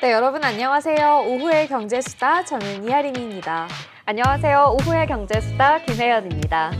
네, 여러분 안녕하세요. 오후의 경제수다 저는 이하림입니다. 안녕하세요. 오후의 경제수다 김혜연입니다.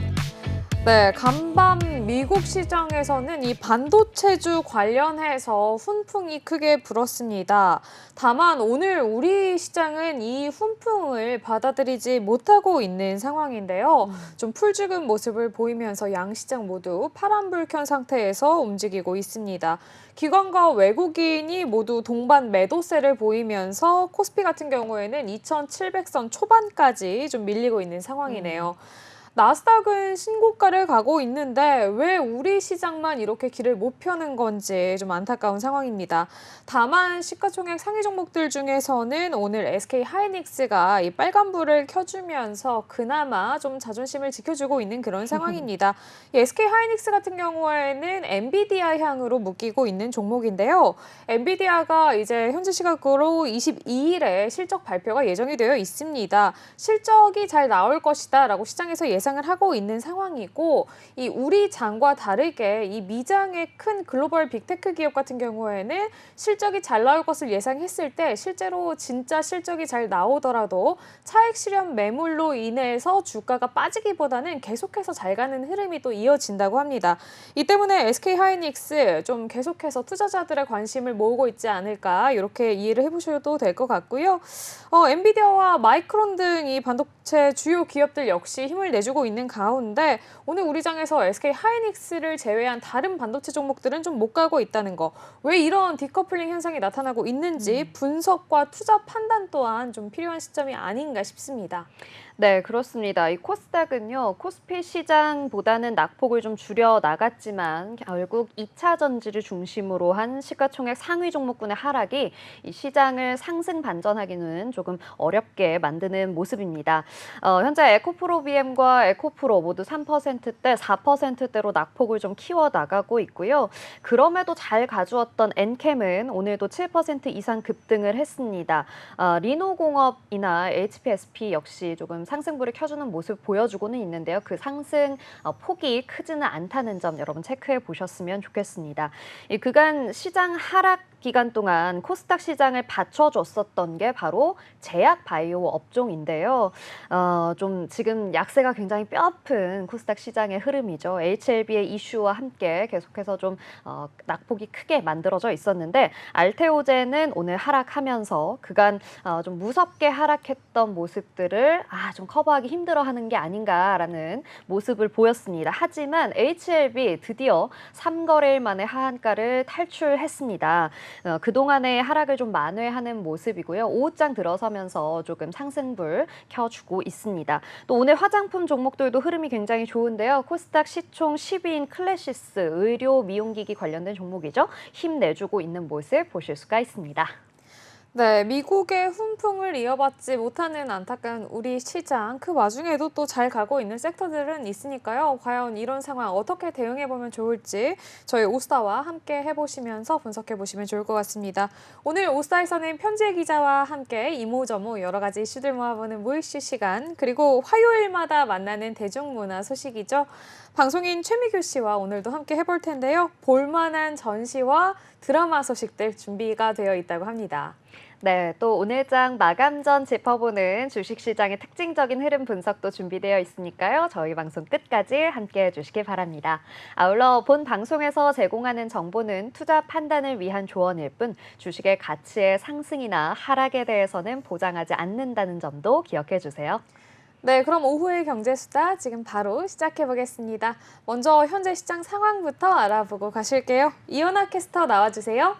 네, 간밤 미국 시장에서는 이 반도체주 관련해서 훈풍이 크게 불었습니다. 다만 오늘 우리 시장은 이 훈풍을 받아들이지 못하고 있는 상황인데요. 좀 풀죽은 모습을 보이면서 양 시장 모두 파란불 켠 상태에서 움직이고 있습니다. 기관과 외국인이 모두 동반 매도세를 보이면서 코스피 같은 경우에는 2,700선 초반까지 좀 밀리고 있는 상황이네요. 나스닥은 신고가를 가고 있는데 왜 우리 시장만 이렇게 길을 못 펴는 건지 좀 안타까운 상황입니다. 다만 시가총액 상위 종목들 중에서는 오늘 SK 하이닉스가 이 빨간불을 켜주면서 그나마 좀 자존심을 지켜주고 있는 그런 상황입니다. 이 SK 하이닉스 같은 경우에는 엔비디아 향으로 묶이고 있는 종목인데요. 엔비디아가 이제 현재 시각으로 22일에 실적 발표가 예정이 되어 있습니다. 실적이 잘 나올 것이다라고 시장에서 예상을 하고 있는 상황이고, 이 우리 장과 다르게 이 미장의 큰 글로벌 빅테크 기업 같은 경우에는 실적이 잘 나올 것을 예상했을 때 실제로 진짜 실적이 잘 나오더라도 차익 실현 매물로 인해서 주가가 빠지기보다는 계속해서 잘 가는 흐름이 또 이어진다고 합니다. 이 때문에 SK 하이닉스 좀 계속해서 투자자들의 관심을 모으고 있지 않을까 이렇게 이해를 해보셔도 될 것 같고요. 엔비디아와 마이크론 등 이 반도체 주요 기업들 역시 힘을 내주고 있는 가운데 오늘 우리 장에서 SK 하이닉스를 제외한 다른 반도체 종목들은 좀 못 가고 있다는 거. 왜 이런 디커플링 현상이 나타나고 있는지 분석과 투자 판단 또한 좀 필요한 시점이 아닌가 싶습니다. 네, 그렇습니다. 이 코스닥은요, 코스피 시장보다는 낙폭을 좀 줄여 나갔지만 결국 2차 전지를 중심으로 한 시가총액 상위 종목군의 하락이 이 시장을 상승 반전하기는 조금 어렵게 만드는 모습입니다. 현재 에코프로 BM과 에코프로 모두 3%대, 4%대로 낙폭을 좀 키워 나가고 있고요. 그럼에도 잘 가주었던 엔캠은 오늘도 7% 이상 급등을 했습니다. 리노공업이나 HPSP 역시 조금 상승불을 켜주는 모습 보여주고는 있는데요. 그 상승 폭이 크지는 않다는 점 여러분 체크해 보셨으면 좋겠습니다. 이 그간 시장 하락 기간 동안 코스닥 시장을 받쳐줬었던 게 바로 제약 바이오 업종인데요. 좀 지금 약세가 굉장히 뼈아픈 코스닥 시장의 흐름이죠. HLB의 이슈와 함께 계속해서 좀 낙폭이 크게 만들어져 있었는데 알테오젠은 오늘 하락하면서 그간 좀 무섭게 하락했던 모습들을 좀 커버하기 힘들어하는 게 아닌가라는 모습을 보였습니다. 하지만 HLB 드디어 3거래일 만에 하한가를 탈출했습니다. 그동안의 하락을 좀 만회하는 모습이고요. 오후장 들어서면서 조금 상승불 켜주고 있습니다. 또 오늘 화장품 종목들도 흐름이 굉장히 좋은데요. 코스닥 시총 10위인 클래시스 의료 미용기기 관련된 종목이죠. 힘내주고 있는 모습 보실 수가 있습니다. 네, 미국의 훈풍을 이어받지 못하는 안타까운 우리 시장, 그 와중에도 또 잘 가고 있는 섹터들은 있으니까요. 과연 이런 상황 어떻게 대응해보면 좋을지 저희 오스타와 함께 해보시면서 분석해보시면 좋을 것 같습니다. 오늘 오스타에서는 편지혜 기자와 함께 이모저모 여러 가지 이슈들 모아보는 모이슈 시간, 그리고 화요일마다 만나는 대중문화 소식이죠. 방송인 최미규 씨와 오늘도 함께 해볼 텐데요. 볼만한 전시와 드라마 소식들 준비가 되어 있다고 합니다. 네, 또 오늘 장 마감 전 짚어보는 주식시장의 특징적인 흐름 분석도 준비되어 있으니까요. 저희 방송 끝까지 함께해 주시기 바랍니다. 아울러 본 방송에서 제공하는 정보는 투자 판단을 위한 조언일 뿐 주식의 가치의 상승이나 하락에 대해서는 보장하지 않는다는 점도 기억해 주세요. 네, 그럼 오후의 경제수다 지금 바로 시작해보겠습니다. 먼저 현재 시장 상황부터 알아보고 가실게요. 이현아 캐스터 나와주세요.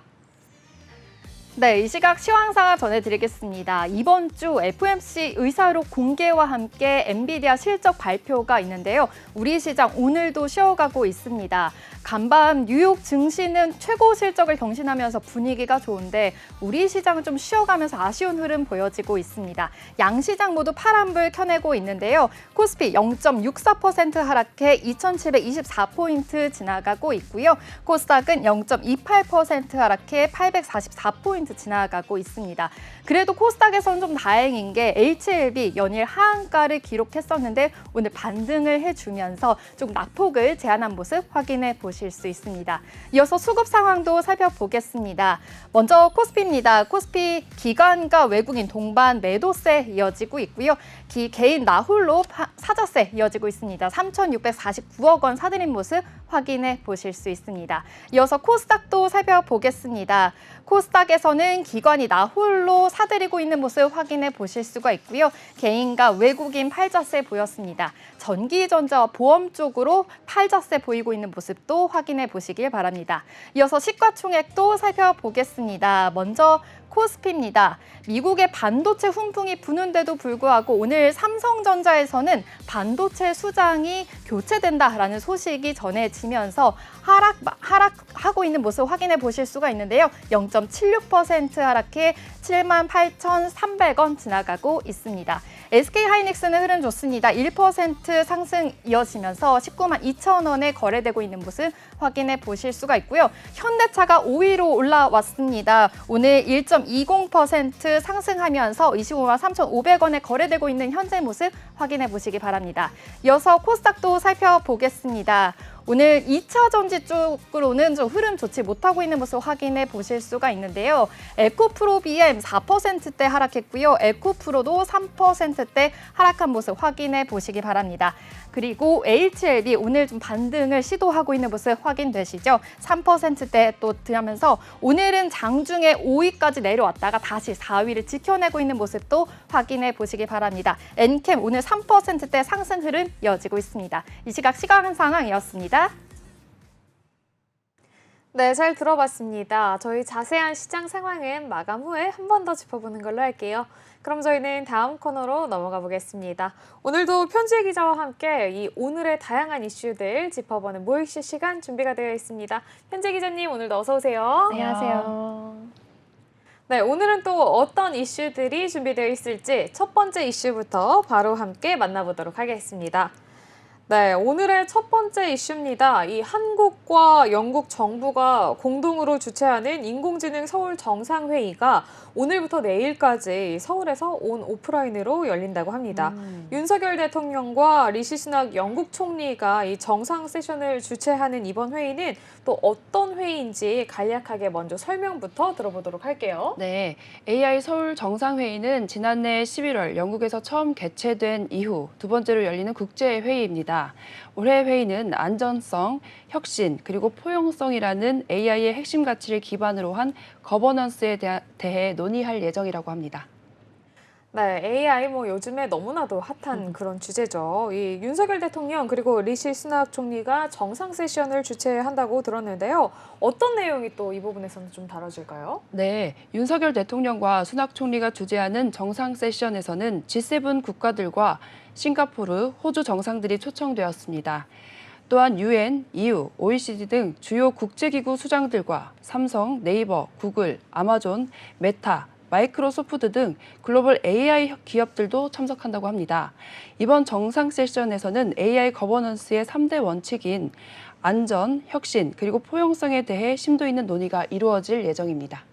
네, 이 시각 시황사 전해드리겠습니다. 이번 주 FOMC 의사록 공개와 함께 엔비디아 실적 발표가 있는데요. 우리 시장 오늘도 쉬어가고 있습니다. 간밤 뉴욕 증시는 최고 실적을 경신하면서 분위기가 좋은데 우리 시장은 좀 쉬어가면서 아쉬운 흐름 보여지고 있습니다. 양 시장 모두 파란불 켜내고 있는데요. 코스피 0.64% 하락해 2,724포인트 지나가고 있고요. 코스닥은 0.28% 하락해 844포인트 10포인트 지나가고 있습니다. 그래도 코스닥에서는 좀 다행인 게 HLB 연일 하한가를 기록했었는데 오늘 반등을 해주면서 좀 낙폭을 제한한 모습 확인해 보실 수 있습니다. 이어서 수급 상황도 살펴보겠습니다. 먼저 코스피입니다. 코스피 기관과 외국인 동반 매도세 이어지고 있고요. 개인 나홀로 사자세 이어지고 있습니다. 3,649억 원 사들인 모습 확인해 보실 수 있습니다. 이어서 코스닥도 살펴보겠습니다. 코스닥에서는 기관이 나홀로 사들이고 있는 모습 확인해 보실 수가 있고요. 개인과 외국인 팔자세 보였습니다. 전기전자와 보험 쪽으로 팔자세 보이고 있는 모습도 확인해 보시길 바랍니다. 이어서 시가총액도 살펴보겠습니다. 먼저 코스피입니다. 미국의 반도체 훈풍이 부는데도 불구하고 오늘 삼성전자에서는 반도체 수장이 교체된다라는 소식이 전해지면서 하락하고 있는 모습 확인해 보실 수가 있는데요. 0.76% 하락해 78,300원 지나가고 있습니다. SK하이닉스는 흐름 좋습니다. 1% 상승 이어지면서 19만 2천 원에 거래되고 있는 모습 확인해 보실 수가 있고요. 현대차가 5위로 올라왔습니다. 오늘 1.20% 상승하면서 25만 3,500원에 거래되고 있는 현재 모습 확인해 보시기 바랍니다. 이어서 코스닥도 살펴보겠습니다. 오늘 2차 전지 쪽으로는 좀 흐름 좋지 못하고 있는 모습 확인해 보실 수가 있는데요. 에코프로 BM 4%대 하락했고요. 에코프로도 3%대 하락한 모습 확인해 보시기 바랍니다. 그리고 HLB 오늘 좀 반등을 시도하고 있는 모습 확인되시죠? 3%대 또 들면서 오늘은 장중에 5위까지 내려왔다가 다시 4위를 지켜내고 있는 모습도 확인해 보시기 바랍니다. 엔캠 오늘 3%대 상승 흐름 이어지고 있습니다. 이 시각 시간 상황이었습니다. 네, 잘 들어봤습니다. 저희 자세한 시장 상황은 마감 후에 한 번 더 짚어보는 걸로 할게요. 그럼 저희는 다음 코너로 넘어가 보겠습니다. 오늘도 편지혜 기자와 함께 이 오늘의 다양한 이슈들 짚어보는 모익시 시간 준비가 되어 있습니다. 편지혜 기자님, 오늘도 어서 오세요. 안녕하세요. 네, 오늘은 또 어떤 이슈들이 준비되어 있을지 첫 번째 이슈부터 바로 함께 만나보도록 하겠습니다. 네, 오늘의 첫 번째 이슈입니다. 이 한국과 영국 정부가 공동으로 주최하는 인공지능 서울 정상회의가 오늘부터 내일까지 서울에서 온 오프라인으로 열린다고 합니다. 윤석열 대통령과 리시 스낙 영국 총리가 이 정상 세션을 주최하는 이번 회의는 또 어떤 회의인지 간략하게 먼저 설명부터 들어보도록 할게요. 네, AI 서울 정상회의는 지난해 11월 영국에서 처음 개최된 이후 두 번째로 열리는 국제회의입니다. 올해 회의는 안전성, 혁신, 그리고 포용성이라는 AI의 핵심 가치를 기반으로 한 거버넌스에 대해 논의할 예정이라고 합니다. 네, AI 요즘에 너무나도 핫한 그런 주제죠. 이 윤석열 대통령 그리고 리시 스낙 총리가 정상 세션을 주최한다고 들었는데요. 어떤 내용이 또 이 부분에서는 좀 다뤄질까요? 네, 윤석열 대통령과 수낙 총리가 주재하는 정상 세션에서는 G7 국가들과 싱가포르, 호주 정상들이 초청되었습니다. 또한 UN, EU, OECD 등 주요 국제기구 수장들과 삼성, 네이버, 구글, 아마존, 메타, 마이크로소프트 등 글로벌 AI 기업들도 참석한다고 합니다. 이번 정상 세션에서는 AI 거버넌스의 3대 원칙인 안전, 혁신, 그리고 포용성에 대해 심도 있는 논의가 이루어질 예정입니다.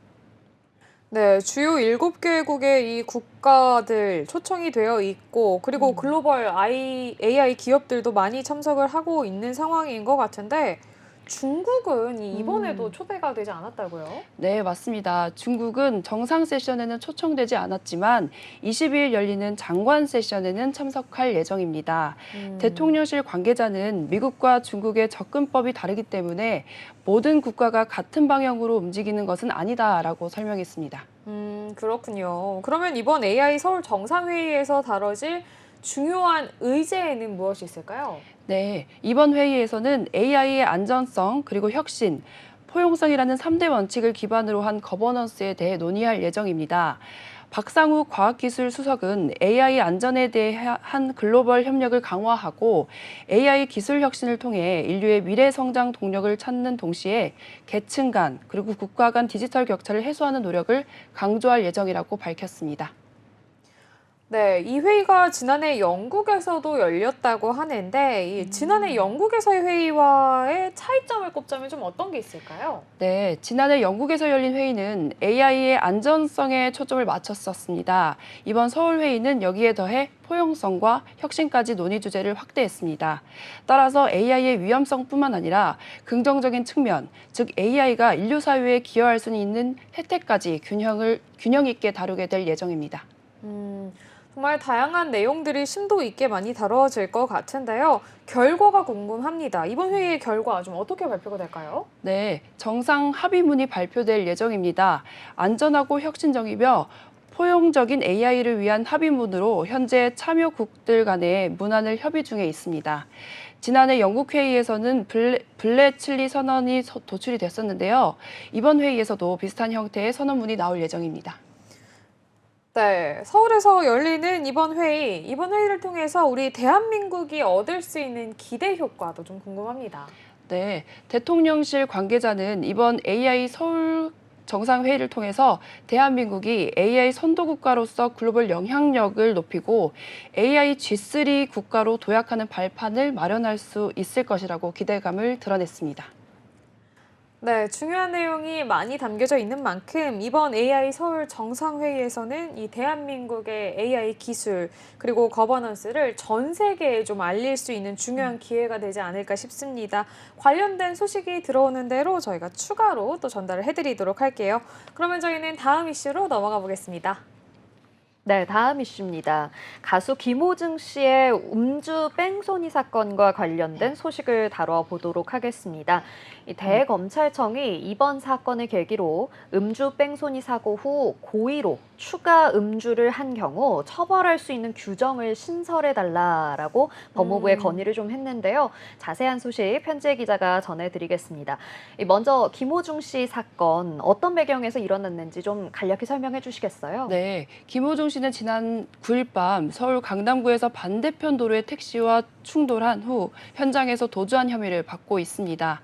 네, 주요 7개국의 이 국가들 초청이 되어 있고 그리고 글로벌 AI 기업들도 많이 참석을 하고 있는 상황인 것 같은데 중국은 이번에도 초대가 되지 않았다고요? 네, 맞습니다. 중국은 정상 세션에는 초청되지 않았지만 22일 열리는 장관 세션에는 참석할 예정입니다. 대통령실 관계자는 미국과 중국의 접근법이 다르기 때문에 모든 국가가 같은 방향으로 움직이는 것은 아니다라고 설명했습니다. 그렇군요. 그러면 이번 AI 서울 정상회의에서 다뤄질 중요한 의제에는 무엇이 있을까요? 네, 이번 회의에서는 AI의 안전성, 그리고 혁신, 포용성이라는 3대 원칙을 기반으로 한 거버넌스에 대해 논의할 예정입니다. 박상욱 과학기술수석은 AI 안전에 대한 글로벌 협력을 강화하고 AI 기술 혁신을 통해 인류의 미래 성장 동력을 찾는 동시에 계층 간 그리고 국가 간 디지털 격차를 해소하는 노력을 강조할 예정이라고 밝혔습니다. 네, 이 회의가 지난해 영국에서도 열렸다고 하는데 이 지난해 영국에서의 회의와의 차이점을 꼽자면 좀 어떤 게 있을까요? 네, 지난해 영국에서 열린 회의는 AI의 안전성에 초점을 맞췄었습니다. 이번 서울 회의는 여기에 더해 포용성과 혁신까지 논의 주제를 확대했습니다. 따라서 AI의 위험성뿐만 아니라 긍정적인 측면, 즉 AI가 인류 사회에 기여할 수 있는 혜택까지 균형 있게 다루게 될 예정입니다. 정말 다양한 내용들이 심도 있게 많이 다뤄질 것 같은데요. 결과가 궁금합니다. 이번 회의의 결과 좀 어떻게 발표가 될까요? 네, 정상 합의문이 발표될 예정입니다. 안전하고 혁신적이며 포용적인 AI를 위한 합의문으로 현재 참여국들 간의 문안을 협의 중에 있습니다. 지난해 영국 회의에서는 블레칠리 선언이 도출이 됐었는데요. 이번 회의에서도 비슷한 형태의 선언문이 나올 예정입니다. 네, 서울에서 열리는 이번 회의를 통해서 우리 대한민국이 얻을 수 있는 기대 효과도 좀 궁금합니다. 네, 대통령실 관계자는 이번 AI 서울 정상회의를 통해서 대한민국이 AI 선도국가로서 글로벌 영향력을 높이고 AI G3 국가로 도약하는 발판을 마련할 수 있을 것이라고 기대감을 드러냈습니다. 네, 중요한 내용이 많이 담겨져 있는 만큼 이번 AI 서울 정상회의에서는 이 대한민국의 AI 기술 그리고 거버넌스를 전 세계에 좀 알릴 수 있는 중요한 기회가 되지 않을까 싶습니다. 관련된 소식이 들어오는 대로 저희가 추가로 또 전달을 해드리도록 할게요. 그러면 저희는 다음 이슈로 넘어가 보겠습니다. 네, 다음 이슈입니다. 가수 김호중 씨의 음주 뺑소니 사건과 관련된 소식을 다뤄보도록 하겠습니다. 이 대검찰청이 이번 사건을 계기로 음주 뺑소니 사고 후 고의로 추가 음주를 한 경우 처벌할 수 있는 규정을 신설해달라라고 법무부에 건의를 좀 했는데요. 자세한 소식 편지혜 기자가 전해드리겠습니다. 먼저 김호중 씨 사건 어떤 배경에서 일어났는지 좀 간략히 설명해 주시겠어요? 네, 김호중 씨는 지난 9일 밤 서울 강남구에서 반대편 도로의 택시와 충돌한 후 현장에서 도주한 혐의를 받고 있습니다.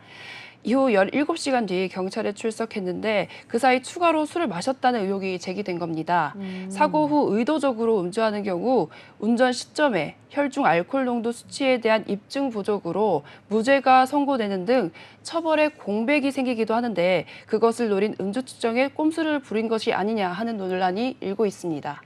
이후 17시간 뒤 경찰에 출석했는데 그 사이 추가로 술을 마셨다는 의혹이 제기된 겁니다. 사고 후 의도적으로 음주하는 경우 운전 시점에 혈중 알코올 농도 수치에 대한 입증 부족으로 무죄가 선고되는 등 처벌에 공백이 생기기도 하는데 그것을 노린 음주 측정에 꼼수를 부린 것이 아니냐 하는 논란이 일고 있습니다.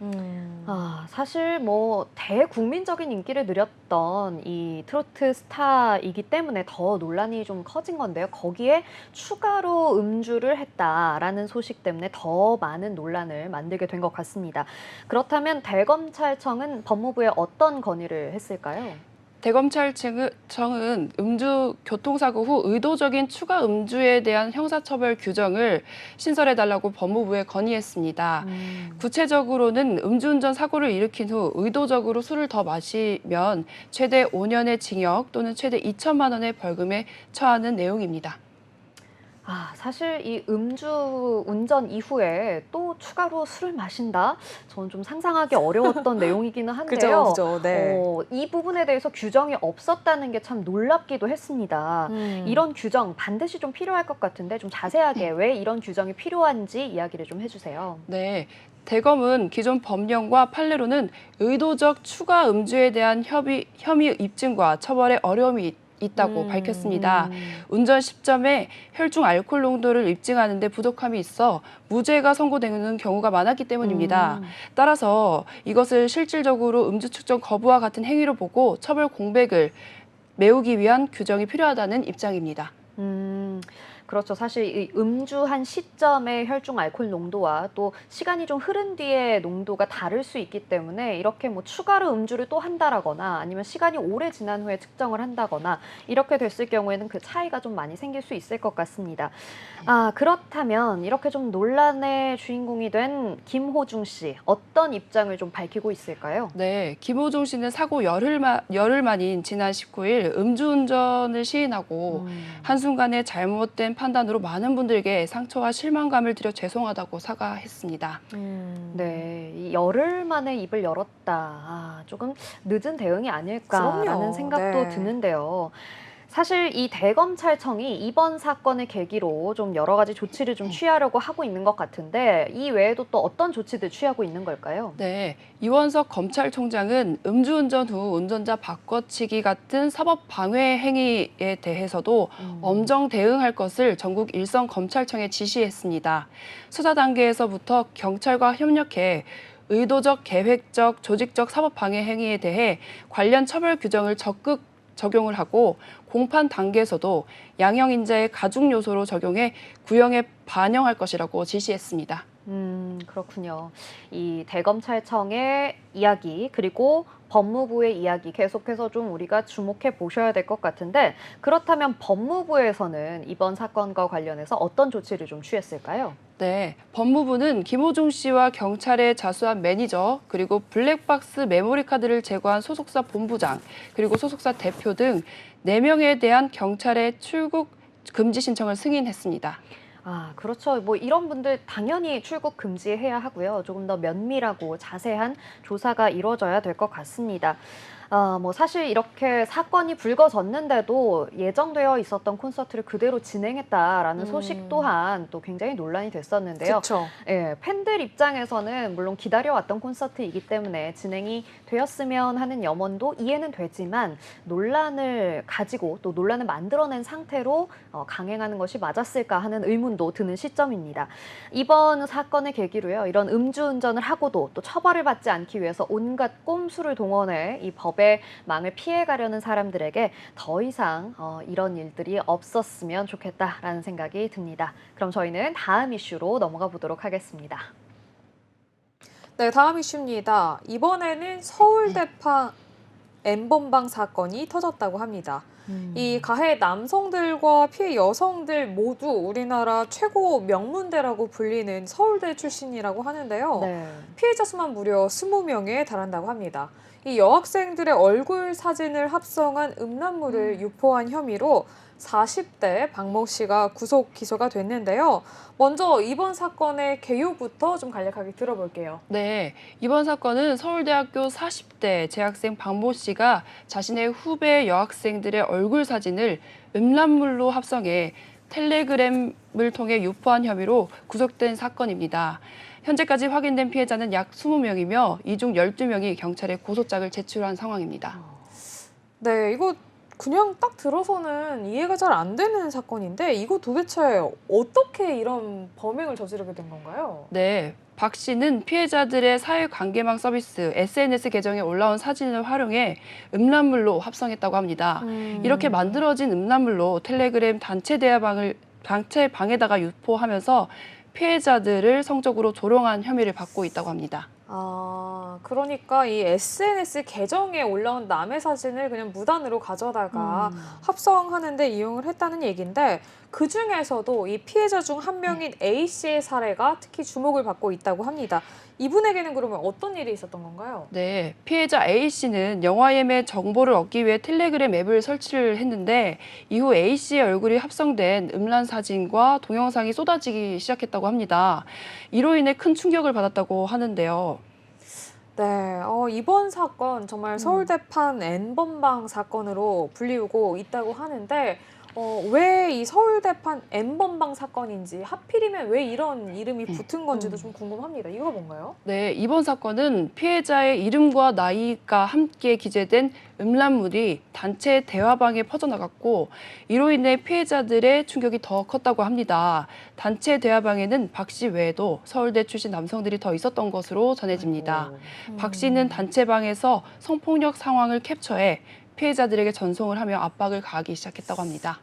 사실 뭐 대국민적인 인기를 누렸던 이 트로트 스타이기 때문에 더 논란이 좀 커진 건데요. 거기에 추가로 음주를 했다라는 소식 때문에 더 많은 논란을 만들게 된 것 같습니다. 그렇다면 대검찰청은 법무부에 어떤 건의를 했을까요? 대검찰청은 음주 교통사고 후 의도적인 추가 음주에 대한 형사처벌 규정을 신설해달라고 법무부에 건의했습니다. 구체적으로는 음주운전 사고를 일으킨 후 의도적으로 술을 더 마시면 최대 5년의 징역 또는 최대 2천만 원의 벌금에 처하는 내용입니다. 사실 이 음주 운전 이후에 또 추가로 술을 마신다? 저는 좀 상상하기 어려웠던 내용이기는 한데요. 그죠, 네. 이 부분에 대해서 규정이 없었다는 게 참 놀랍기도 했습니다. 이런 규정 반드시 좀 필요할 것 같은데 좀 자세하게 왜 이런 규정이 필요한지 이야기를 좀 해주세요. 네. 대검은 기존 법령과 판례로는 의도적 추가 음주에 대한 혐의 입증과 처벌에 어려움이 있다고 밝혔습니다. 운전 시점에 혈중 알코올 농도를 입증하는 데 부족함이 있어 무죄가 선고되는 경우가 많았기 때문입니다. 따라서 이것을 실질적으로 음주 측정 거부와 같은 행위로 보고 처벌 공백을 메우기 위한 규정이 필요하다는 입장입니다. 그렇죠. 사실 이 음주한 시점의 혈중 알코올 농도와 또 시간이 좀 흐른 뒤에 농도가 다를 수 있기 때문에 이렇게 뭐 추가로 음주를 또 한다라거나 아니면 시간이 오래 지난 후에 측정을 한다거나 이렇게 됐을 경우에는 그 차이가 좀 많이 생길 수 있을 것 같습니다. 그렇다면 이렇게 좀 논란의 주인공이 된 김호중 씨 어떤 입장을 좀 밝히고 있을까요? 네, 김호중 씨는 사고 열흘 만인 지난 19일 음주운전을 시인하고 한순간에 잘못된 판단으로 많은 분들께 상처와 실망감을 드려 죄송하다고 사과했습니다. 네, 이 열흘 만에 입을 열었다. 조금 늦은 대응이 아닐까라는 그럼요. 생각도 네. 드는데요. 사실 이 대검찰청이 이번 사건을 계기로 좀 여러 가지 조치를 좀 취하려고 하고 있는 것 같은데 이 외에도 또 어떤 조치들 취하고 있는 걸까요? 네, 이원석 검찰총장은 음주운전 후 운전자 바꿔치기 같은 사법 방해 행위에 대해서도 엄정 대응할 것을 전국 일선 검찰청에 지시했습니다. 수사 단계에서부터 경찰과 협력해 의도적, 계획적, 조직적 사법 방해 행위에 대해 관련 처벌 규정을 적극 적용을 하고 공판 단계에서도 양형 인자의 가중 요소로 적용해 구형에 반영할 것이라고 지시했습니다. 그렇군요. 이 대검찰청의 이야기 그리고 법무부의 이야기 계속해서 좀 우리가 주목해 보셔야 될 것 같은데 그렇다면 법무부에서는 이번 사건과 관련해서 어떤 조치를 좀 취했을까요? 네, 법무부는 김호중 씨와 경찰에 자수한 매니저, 그리고 블랙박스 메모리 카드를 제거한 소속사 본부장, 그리고 소속사 대표 등 4명에 대한 경찰의 출국 금지 신청을 승인했습니다. 아, 그렇죠. 뭐 이런 분들 당연히 출국 금지해야 하고요. 조금 더 면밀하고 자세한 조사가 이루어져야 될 것 같습니다. 뭐 사실 이렇게 사건이 불거졌는데도 예정되어 있었던 콘서트를 그대로 진행했다라는 소식 또한 또 굉장히 논란이 됐었는데요. 그렇죠. 예, 팬들 입장에서는 물론 기다려왔던 콘서트이기 때문에 진행이 되었으면 하는 염원도 이해는 되지만 논란을 가지고 또 논란을 만들어낸 상태로 강행하는 것이 맞았을까 하는 의문도 드는 시점입니다. 이번 사건을 계기로요. 이런 음주운전을 하고도 또 처벌을 받지 않기 위해서 온갖 꼼수를 동원해 이 법의 망을 피해가려는 사람들에게 더 이상 이런 일들이 없었으면 좋겠다라는 생각이 듭니다. 그럼 저희는 다음 이슈로 넘어가 보도록 하겠습니다. 네, 다음 이슈입니다. 이번에는 서울대파 N번방 사건이 터졌다고 합니다. 이 가해 남성들과 피해 여성들 모두 우리나라 최고 명문대라고 불리는 서울대 출신이라고 하는데요. 네. 피해자 수만 무려 20명에 달한다고 합니다. 이 여학생들의 얼굴 사진을 합성한 음란물을 유포한 혐의로 40대 박모 씨가 구속 기소가 됐는데요. 먼저 이번 사건의 개요부터 좀 간략하게 들어볼게요. 네, 이번 사건은 서울대학교 40대 재학생 박모 씨가 자신의 후배 여학생들의 얼굴 사진을 음란물로 합성해 텔레그램을 통해 유포한 혐의로 구속된 사건입니다. 현재까지 확인된 피해자는 약 20명이며 이 중 12명이 경찰에 고소장을 제출한 상황입니다. 네, 이거 그냥 딱 들어서는 이해가 잘 안 되는 사건인데 이거 도대체 어떻게 이런 범행을 저지르게 된 건가요? 네, 박 씨는 피해자들의 사회관계망 서비스 SNS 계정에 올라온 사진을 활용해 음란물로 합성했다고 합니다. 이렇게 만들어진 음란물로 텔레그램 단체 방에다가 유포하면서 피해자들을 성적으로 조롱한 혐의를 받고 있다고 합니다. 아, 그러니까 이 SNS 계정에 올라온 남의 사진을 그냥 무단으로 가져다가 합성하는데 이용을 했다는 얘기인데 그 중에서도 이 피해자 중 한 명인 A 씨의 사례가 특히 주목을 받고 있다고 합니다. 이분에게는 그러면 어떤 일이 있었던 건가요? 네, 피해자 A 씨는 영화예매 정보를 얻기 위해 텔레그램 앱을 설치를 했는데 이후 A 씨의 얼굴이 합성된 음란 사진과 동영상이 쏟아지기 시작했다고 합니다. 이로 인해 큰 충격을 받았다고 하는데요. 네, 이번 사건 정말 서울대판 N번방 사건으로 불리우고 있다고 하는데 왜 이 서울대판 N번방 사건인지 하필이면 왜 이런 이름이 붙은 건지도 좀 궁금합니다. 이거 뭔가요? 네, 이번 사건은 피해자의 이름과 나이가 함께 기재된 음란물이 단체 대화방에 퍼져나갔고 이로 인해 피해자들의 충격이 더 컸다고 합니다. 단체 대화방에는 박 씨 외에도 서울대 출신 남성들이 더 있었던 것으로 전해집니다. 박 씨는 단체방에서 성폭력 상황을 캡처해 피해자들에게 전송을 하며 압박을 가하기 시작했다고 합니다.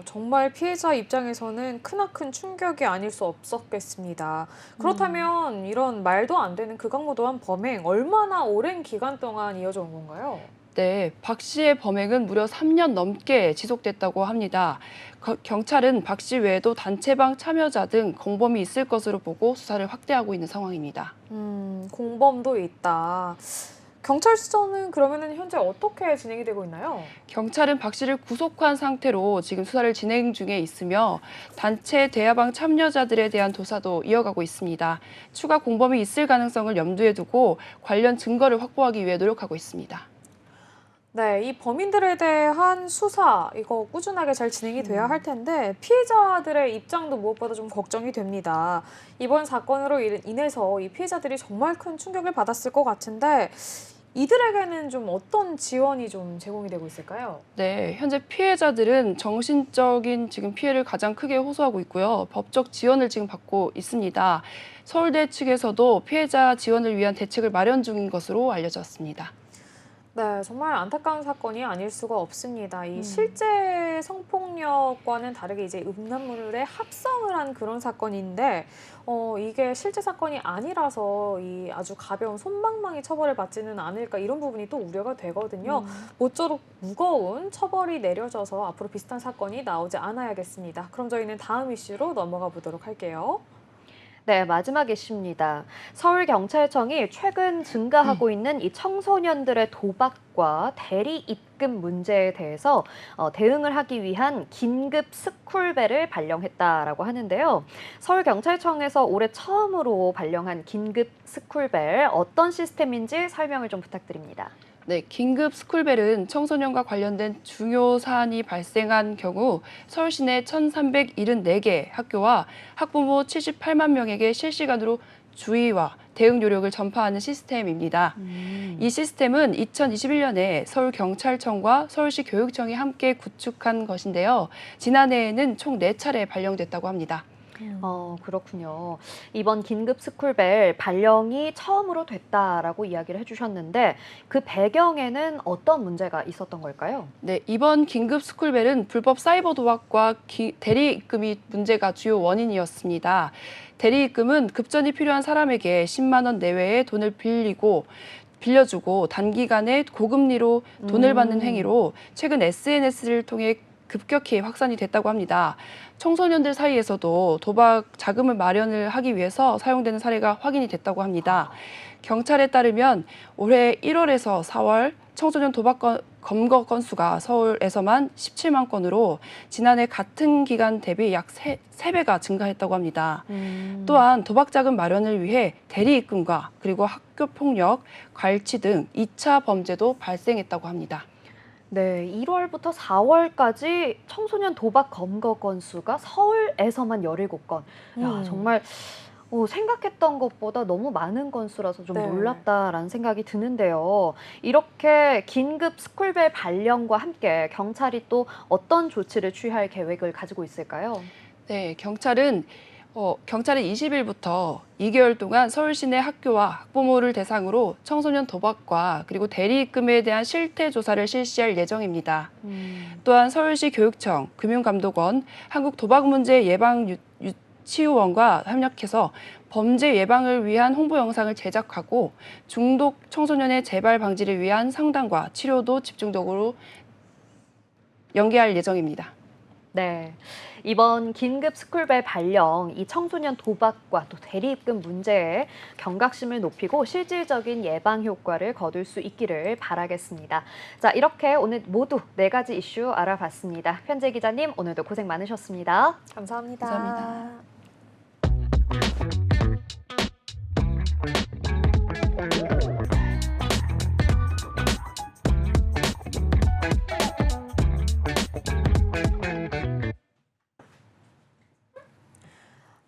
정말 피해자 입장에서는 크나큰 충격이 아닐 수 없었겠습니다. 그렇다면 이런 말도 안 되는 극악무도한 범행 얼마나 오랜 기간 동안 이어져 온 건가요? 네, 박 씨의 범행은 무려 3년 넘게 지속됐다고 합니다. 경찰은 박 씨 외에도 단체방 참여자 등 공범이 있을 것으로 보고 수사를 확대하고 있는 상황입니다. 공범도 있다. 경찰 수사는 그러면은 현재 어떻게 진행이 되고 있나요? 경찰은 박 씨를 구속한 상태로 지금 수사를 진행 중에 있으며 단체 대화방 참여자들에 대한 조사도 이어가고 있습니다. 추가 공범이 있을 가능성을 염두에 두고 관련 증거를 확보하기 위해 노력하고 있습니다. 네, 이 범인들에 대한 수사 이거 꾸준하게 잘 진행이 돼야 할 텐데 피해자들의 입장도 무엇보다 좀 걱정이 됩니다. 이번 사건으로 인해서 이 피해자들이 정말 큰 충격을 받았을 것 같은데 이들에게는 좀 어떤 지원이 좀 제공이 되고 있을까요? 네, 현재 피해자들은 정신적인 지금 피해를 가장 크게 호소하고 있고요. 법적 지원을 지금 받고 있습니다. 서울대 측에서도 피해자 지원을 위한 대책을 마련 중인 것으로 알려졌습니다. 네, 정말 안타까운 사건이 아닐 수가 없습니다. 이 실제 성폭력과는 다르게 이제 음란물에 합성을 한 그런 사건인데, 이게 실제 사건이 아니라서 이 아주 가벼운 솜방망이 처벌을 받지는 않을까 이런 부분이 또 우려가 되거든요. 모쪼록 무거운 처벌이 내려져서 앞으로 비슷한 사건이 나오지 않아야겠습니다. 그럼 저희는 다음 이슈로 넘어가 보도록 할게요. 네, 마지막 이슈입니다. 서울경찰청이 최근 증가하고 있는 이 청소년들의 도박과 대리 입금 문제에 대해서 대응을 하기 위한 긴급 스쿨벨을 발령했다라고 하는데요. 서울경찰청에서 올해 처음으로 발령한 긴급 스쿨벨 어떤 시스템인지 설명을 좀 부탁드립니다. 네, 긴급 스쿨벨은 청소년과 관련된 중요 사안이 발생한 경우 서울 시내 1,374개 학교와 학부모 78만 명에게 실시간으로 주의와 대응 요령을 전파하는 시스템입니다. 이 시스템은 2021년에 서울경찰청과 서울시 교육청이 함께 구축한 것인데요. 지난해에는 총 4차례 발령됐다고 합니다. 그렇군요. 이번 긴급 스쿨벨 발령이 처음으로 됐다라고 이야기를 해주셨는데 그 배경에는 어떤 문제가 있었던 걸까요? 네, 이번 긴급 스쿨벨은 불법 사이버 도박과 대리 입금이 문제가 주요 원인이었습니다. 대리 입금은 급전이 필요한 사람에게 10만 원 내외의 돈을 빌려주고 단기간에 고금리로 돈을 받는 행위로 최근 SNS를 통해 급격히 확산이 됐다고 합니다. 청소년들 사이에서도 도박 자금을 마련을 하기 위해서 사용되는 사례가 확인이 됐다고 합니다. 경찰에 따르면 올해 1월에서 4월 청소년 도박 검거 건수가 서울에서만 17만 건으로 지난해 같은 기간 대비 약 3배가 증가했다고 합니다. 또한 도박 자금 마련을 위해 대리 입금과 그리고 학교 폭력, 갈취 등 2차 범죄도 발생했다고 합니다. 네, 1월부터 4월까지 청소년 도박 검거 건수가 서울에서만 17건. 야, 정말 생각했던 것보다 너무 많은 건수라서 좀 네. 놀랍다라는 생각이 드는데요. 이렇게 긴급 스쿨벨 발령과 함께 경찰이 또 어떤 조치를 취할 계획을 가지고 있을까요? 네, 경찰은 20일부터 2개월 동안 서울 시내 학교와 학부모를 대상으로 청소년 도박과 그리고 대리입금에 대한 실태 조사를 실시할 예정입니다. 또한 서울시 교육청, 금융감독원, 한국도박문제예방유치원과 협력해서 범죄 예방을 위한 홍보 영상을 제작하고 중독 청소년의 재발 방지를 위한 상담과 치료도 집중적으로 연계할 예정입니다. 네, 이번 긴급 스쿨벨 발령, 이 청소년 도박과 또 대리입금 문제에 경각심을 높이고 실질적인 예방 효과를 거둘 수 있기를 바라겠습니다. 자, 이렇게 오늘 모두 4가지 이슈 알아봤습니다. 현재 기자님, 오늘도 고생 많으셨습니다. 감사합니다. 감사합니다.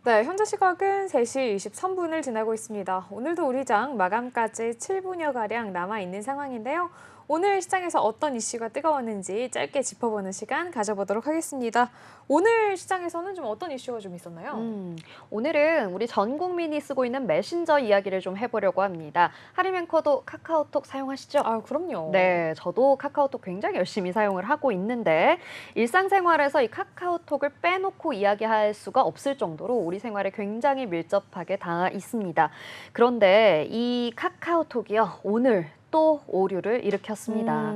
네, 현재 시각은 3시 23분을 지나고 있습니다. 오늘도 우리 장 마감까지 7분여가량 남아있는 상황인데요. 오늘 시장에서 어떤 이슈가 뜨거웠는지 짧게 짚어보는 시간 가져보도록 하겠습니다. 오늘 시장에서는 좀 어떤 이슈가 좀 있었나요? 오늘은 우리 전 국민이 쓰고 있는 메신저 이야기를 좀 해보려고 합니다. 하림 앵커도 카카오톡 사용하시죠? 아, 그럼요. 네, 저도 카카오톡 굉장히 열심히 사용을 하고 있는데 일상생활에서 이 카카오톡을 빼놓고 이야기할 수가 없을 정도로 우리 생활에 굉장히 밀접하게 닿아 있습니다. 그런데 이 카카오톡이요, 오늘 또 오류를 일으켰습니다.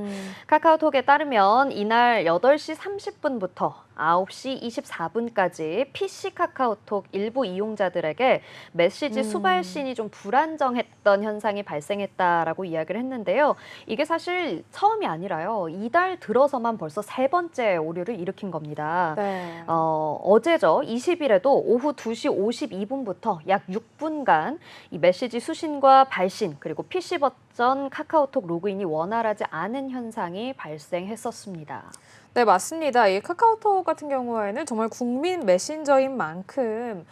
카카오톡에 따르면 이날 8시 30분부터 9시 24분까지 PC 카카오톡 일부 이용자들에게 메시지 수발신이 좀 불안정했던 현상이 발생했다라고 이야기를 했는데요. 이게 사실 처음이 아니라요. 이달 들어서만 벌써 3번째 오류를 일으킨 겁니다. 네. 어제죠. 20일에도 오후 2시 52분부터 약 6분간 이 메시지 수신과 발신 그리고 PC 전 카카오톡 로그인이 원활하지 않은 현상이 발생했었습니다. 네, 맞습니다. 이 카카오톡 같은 경우에는 정말 국민 메신저인 만큼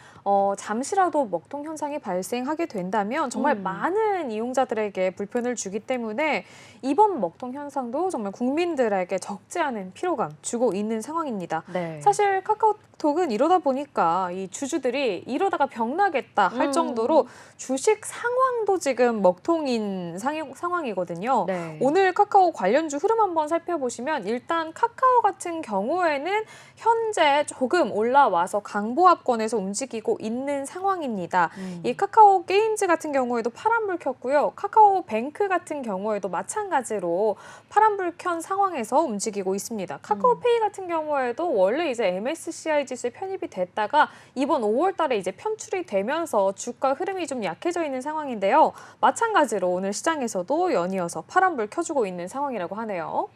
잠시라도 먹통 현상이 발생하게 된다면 정말 많은 이용자들에게 불편을 주기 때문에 이번 먹통 현상도 정말 국민들에게 적지 않은 피로감 주고 있는 상황입니다. 네. 사실 카카오톡은 이러다 보니까 이 주주들이 이러다가 병나겠다 할 정도로 주식 상황도 지금 먹통인 상황이거든요. 네. 오늘 카카오 관련주 흐름 한번 살펴보시면 일단 카카오 같은 경우에는 현재 조금 올라와서 강보합권에서 움직이고 있는 상황입니다. 이 카카오 게임즈 같은 경우에도 파란불 켰고요. 카카오 뱅크 같은 경우에도 마찬가지로 파란불 켠 상황에서 움직이고 있습니다. 카카오페이 같은 경우에도 원래 이제 MSCI 지수에 편입이 됐다가 이번 5월 달에 이제 편출이 되면서 주가 흐름이 좀 약해져 있는 상황인데요. 마찬가지로 오늘 시장에서도 연이어서 파란불 켜주고 있는 상황이라고 하네요.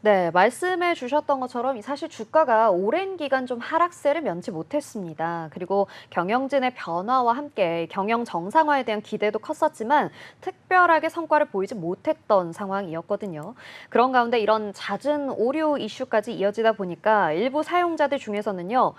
네, 말씀해 주셨던 것처럼 사실 주가가 오랜 기간 좀 하락세를 면치 못했습니다. 그리고 경영진의 변화와 함께 경영 정상화에 대한 기대도 컸었지만 특별하게 성과를 보이지 못했던 상황이었거든요. 그런 가운데 이런 잦은 오류 이슈까지 이어지다 보니까 일부 사용자들 중에서는요.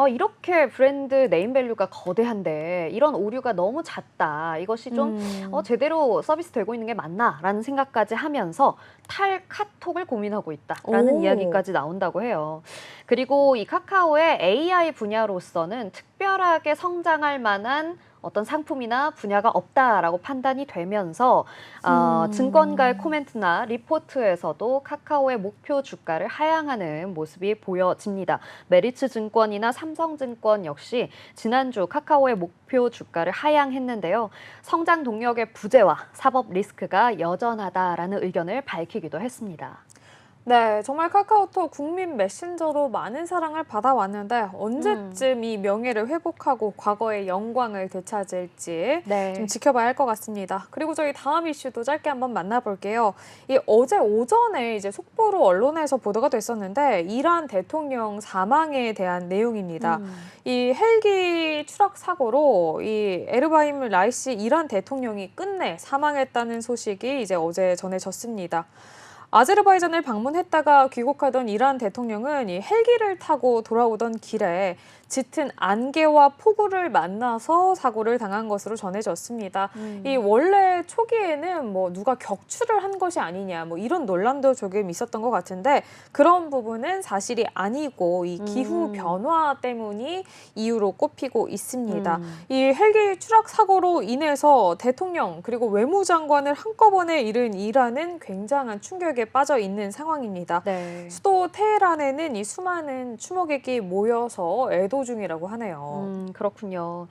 이렇게 브랜드 네임밸류가 거대한데 이런 오류가 너무 잦다. 이것이 좀 제대로 서비스 되고 있는 게 맞나라는 생각까지 하면서 탈카톡을 고민하고 있다라는 오. 이야기까지 나온다고 해요. 그리고 이 카카오의 AI 분야로서는 특별하게 성장할 만한 어떤 상품이나 분야가 없다라고 판단이 되면서 증권가의 코멘트나 리포트에서도 카카오의 목표 주가를 하향하는 모습이 보여집니다. 메리츠 증권이나 삼성증권 역시 지난주 카카오의 목표 주가를 하향했는데요. 성장 동력의 부재와 사법 리스크가 여전하다라는 의견을 밝히기도 했습니다. 네, 정말 카카오톡 국민 메신저로 많은 사랑을 받아왔는데 언제쯤 이 명예를 회복하고 과거의 영광을 되찾을지 네. 좀 지켜봐야 할 것 같습니다. 그리고 저희 다음 이슈도 짧게 한번 만나볼게요. 이 어제 오전에 이제 속보로 언론에서 보도가 됐었는데 이란 대통령 사망에 대한 내용입니다. 이 헬기 추락 사고로 이 에르바임 라이시 이란 대통령이 끝내 사망했다는 소식이 이제 어제 전해졌습니다. 아제르바이잔을 방문했다가 귀국하던 이란 대통령은 이 헬기를 타고 돌아오던 길에 짙은 안개와 폭우를 만나서 사고를 당한 것으로 전해졌습니다. 이 원래 초기에는 뭐 누가 격추를 한 것이 아니냐 뭐 이런 논란도 조금 있었던 것 같은데 그런 부분은 사실이 아니고 이 기후 변화 때문이 이유로 꼽히고 있습니다. 이 헬기 추락 사고로 인해서 대통령 그리고 외무장관을 한꺼번에 잃은 이란은 굉장한 충격에 빠져 있는 상황입니다. 네. 수도 테헤란에는 이 수많은 추모객이 모여서 애도 중이라고 하네요. 그렇군요.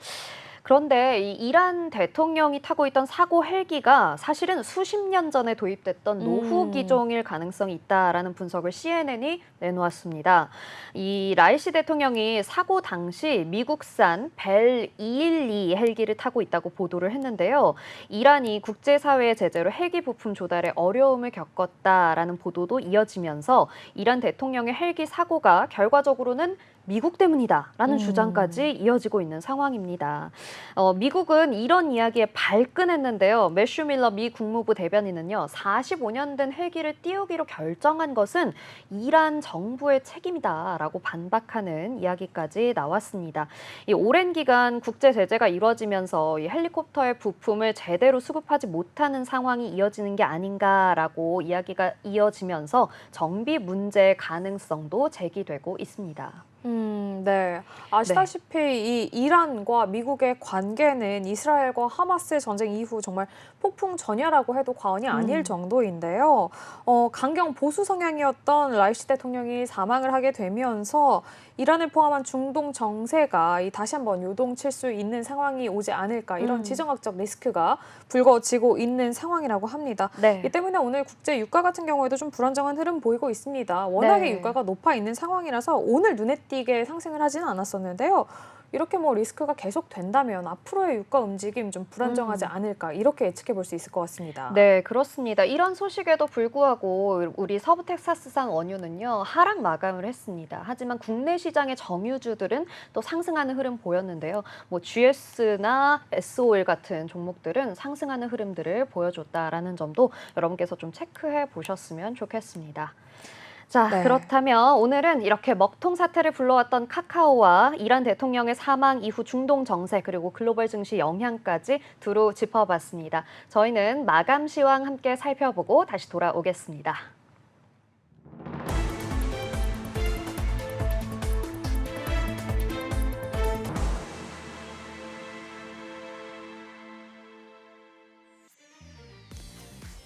그런데 이 이란 대통령이 타고 있던 사고 헬기가 사실은 수십 년 전에 도입됐던 노후 기종일 가능성이 있다라는 분석을 CNN이 내놓았습니다. 이 라이시 대통령이 사고 당시 미국산 벨 212 헬기를 타고 있다고 보도를 했는데요. 이란이 국제사회의 제재로 헬기 부품 조달에 어려움을 겪었다라는 보도도 이어지면서 이란 대통령의 헬기 사고가 결과적으로는 미국 때문이다라는 주장까지 이어지고 있는 상황입니다. 미국은 이런 이야기에 발끈했는데요. 매슈 밀러 미 국무부 대변인은요. 45년 된 헬기를 띄우기로 결정한 것은 이란 정부의 책임이다라고 반박하는 이야기까지 나왔습니다. 이 오랜 기간 국제 제재가 이루어지면서 이 헬리콥터의 부품을 제대로 수급하지 못하는 상황이 이어지는 게 아닌가라고 이야기가 이어지면서 정비 문제의 가능성도 제기되고 있습니다. 네. 아시다시피 이 이란과 미국의 관계는 이스라엘과 하마스 전쟁 이후 정말 폭풍전야라고 해도 과언이 아닐 정도인데요. 강경 보수 성향이었던 라이시 대통령이 사망을 하게 되면서 이란을 포함한 중동 정세가 다시 한번 요동칠 수 있는 상황이 오지 않을까 이런 지정학적 리스크가 불거지고 있는 상황이라고 합니다. 네. 이 때문에 오늘 국제 유가 같은 경우에도 좀 불안정한 흐름 보이고 있습니다. 워낙에 네. 유가가 높아 있는 상황이라서 오늘 눈에 띄게 상승을 하지는 않았었는데요. 이렇게 뭐 리스크가 계속 된다면 앞으로의 유가 움직임 좀 불안정하지 않을까 이렇게 예측해 볼 수 있을 것 같습니다. 네, 그렇습니다. 이런 소식에도 불구하고 우리 서부 텍사스산 원유는요, 하락 마감을 했습니다. 하지만 국내 시장의 정유주들은 또 상승하는 흐름 보였는데요. 뭐 GS나 SOL 같은 종목들은 상승하는 흐름들을 보여줬다라는 점도 여러분께서 좀 체크해 보셨으면 좋겠습니다. 자, 네. 그렇다면 오늘은 이렇게 먹통 사태를 불러왔던 카카오와 이란 대통령의 사망 이후 중동 정세 그리고 글로벌 증시 영향까지 두루 짚어봤습니다. 저희는 마감 시황 함께 살펴보고 다시 돌아오겠습니다.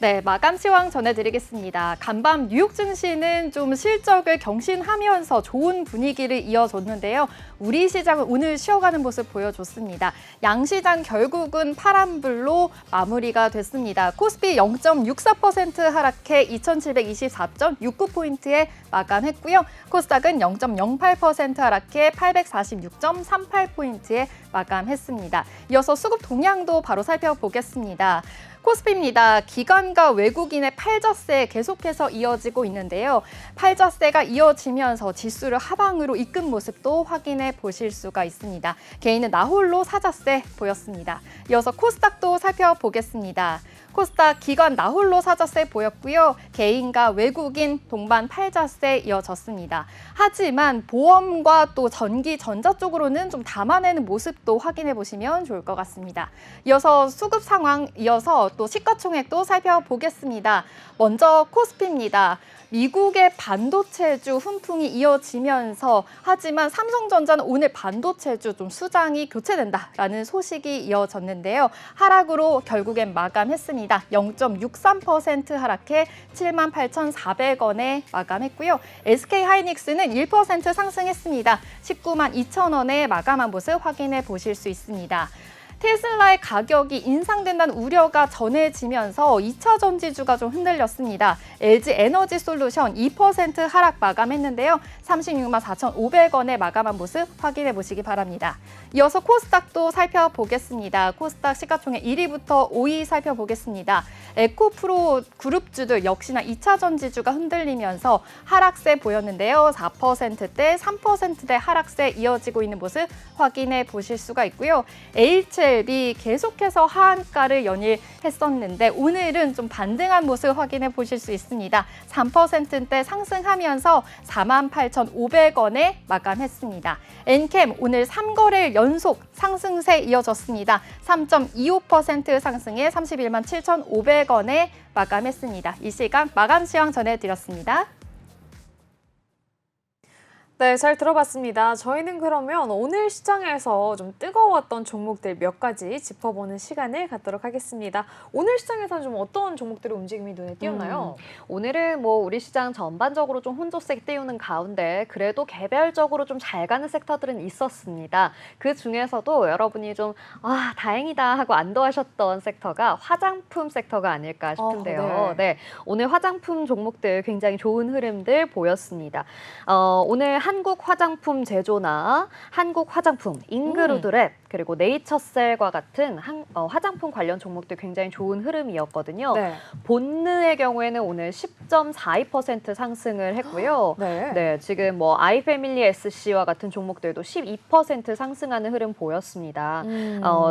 네, 마감 시황 전해드리겠습니다. 간밤 뉴욕 증시는 좀 실적을 경신하면서 좋은 분위기를 이어줬는데요. 우리 시장은 오늘 쉬어가는 모습 보여줬습니다. 양시장 결국은 파란불로 마무리가 됐습니다. 코스피 0.64% 하락해 2724.69포인트에 마감했고요. 코스닥은 0.08% 하락해 846.38포인트에 마감했습니다. 이어서 수급 동향도 바로 살펴보겠습니다. 코스피입니다. 기관과 외국인의 팔자세 계속해서 이어지고 있는데요. 팔자세가 이어지면서 지수를 하방으로 이끈 모습도 확인해 보실 수가 있습니다. 개인은 나홀로 사자세 보였습니다. 이어서 코스닥도 살펴보겠습니다. 코스닥 기관 나홀로 사자세 보였고요. 개인과 외국인 동반 팔자세 이어졌습니다. 하지만 보험과 또 전기, 전자 쪽으로는 좀 담아내는 모습도 확인해 보시면 좋을 것 같습니다. 이어서 수급 상황 이어서 또 시가총액도 살펴보겠습니다. 먼저 코스피입니다. 미국의 반도체주 훈풍이 이어지면서 하지만 삼성전자는 오늘 반도체주 좀 수장이 교체된다라는 소식이 이어졌는데요. 하락으로 결국엔 마감했습니다. 0.63% 하락해 78,400원에 마감했고요. SK하이닉스는 1% 상승했습니다. 19만 2,000원에 마감한 모습 확인해 보실 수 있습니다. 테슬라의 가격이 인상된다는 우려가 전해지면서 2차 전지주가 좀 흔들렸습니다. LG 에너지 솔루션 2% 하락 마감했는데요. 36만 4,500원에 마감한 모습 확인해 보시기 바랍니다. 이어서 코스닥도 살펴보겠습니다. 코스닥 시가총액 1위부터 5위 살펴보겠습니다. 에코프로 그룹주들 역시나 2차 전지주가 흔들리면서 하락세 보였는데요. 4%대, 3%대 하락세 이어지고 있는 모습 확인해 보실 수가 있고요. HLB 계속해서 하한가를 연일했었는데 오늘은 좀 반등한 모습 확인해 보실 수 있습니다. 3%대 상승하면서 48,500원에 마감했습니다. 엔캠 오늘 3거래일 연속 상승세 이어졌습니다. 3.25% 상승해 31만 7,500원에 마감했습니다. 이 시간 마감 시황 전해드렸습니다. 네, 잘 들어봤습니다. 저희는 그러면 오늘 시장에서 좀 뜨거웠던 종목들 몇 가지 짚어보는 시간을 갖도록 하겠습니다. 오늘 시장에서는 좀 어떤 종목들의 움직임이 눈에 띄었나요? 오늘은 뭐 우리 시장 전반적으로 좀 혼조세 띄우는 가운데 그래도 개별적으로 좀 잘 가는 섹터들은 있었습니다. 그 중에서도 여러분이 좀 다행이다 하고 안도하셨던 섹터가 화장품 섹터가 아닐까 싶은데요. 네, 오늘 화장품 종목들 굉장히 좋은 흐름들 보였습니다. 오늘 한국 화장품 제조나 한국 화장품, 잉그루드랩 그리고 네이처셀과 같은 화장품 관련 종목들 굉장히 좋은 흐름이었거든요. 네. 본느의 경우에는 오늘 10.42% 상승을 했고요. 네. 지금 뭐 아이패밀리 SC와 같은 종목들도 12% 상승하는 흐름 보였습니다.